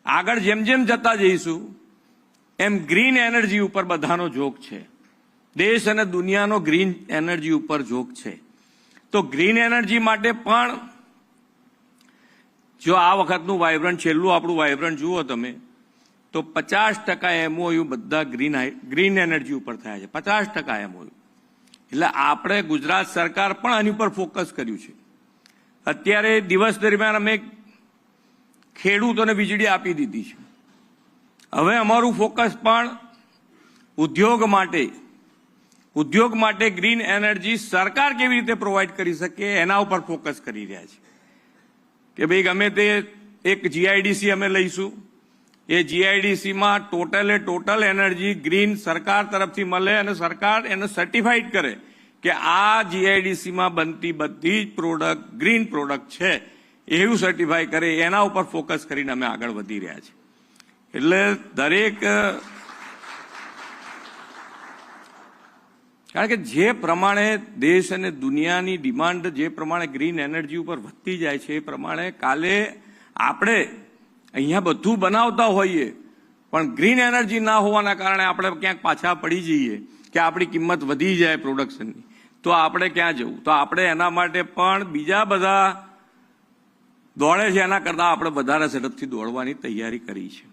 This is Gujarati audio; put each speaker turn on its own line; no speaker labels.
આગળ જેમ જેમ જતા જઈશું એમ ગ્રીન એનર્જી ઉપર બધાનો ઝોક છે, દેશ અને દુનિયાનો ગ્રીન એનર્જી ઉપર ઝોક છે। તો ગ્રીન એનર્જી માટે પણ જો આ વખતનું વાઇબ્રન્ટ છેલ્લું આપણું વાઇબ્રન્ટ જુઓ તમે તો 50% MOU બધા ગ્રીન એનર્જી ઉપર થયા છે, 50% MOU। એટલે આપણે ગુજરાત સરકાર પણ આની પર ફોકસ કર્યું છે। અત્યારે દિવસ દરમિયાન અમે ખેડૂતોને વીજળી આપી દીધી છે। હવે અમારું ફોકસ પણ ઉદ્યોગ માટે ગ્રીન એનર્જી સરકાર કેવી રીતે પ્રોવાઈડ કરી શકે એના ઉપર ફોકસ કરી રહ્યા છે કે ભાઈ ગમે તે એક GIDC અમે લઈશું, એ GIDCમાં ટોટલ એનર્જી ગ્રીન સરકાર તરફથી મળે અને સરકાર એને સર્ટિફાઈડ કરે કે આ GIDCમાં બનતી બધી જ પ્રોડક્ટ ગ્રીન પ્રોડક્ટ છે એવું સર્ટિફાઈ કરે, એના ઉપર ફોકસ કરીને અમે આગળ વધી રહ્યા છીએ। એટલે દરેક કારણ કે જે પ્રમાણે દેશ અને દુનિયાની ડિમાન્ડ જે પ્રમાણે ગ્રીન એનર્જી ઉપર વધતી જાય છે એ પ્રમાણે કાલે આપણે અહીંયા બધું બનાવતા હોઈએ પણ ગ્રીન એનર્જી ના હોવાના કારણે આપણે ક્યાંક પાછા પડી જઈએ કે આપણી કિંમત વધી જાય પ્રોડક્શનની, તો આપણે ક્યાં જવું? તો આપણે એના માટે પણ બીજા બધા દોડે છે એના કરતાં આપણે વધારે ઝડપથી દોડવાની તૈયારી કરી છે।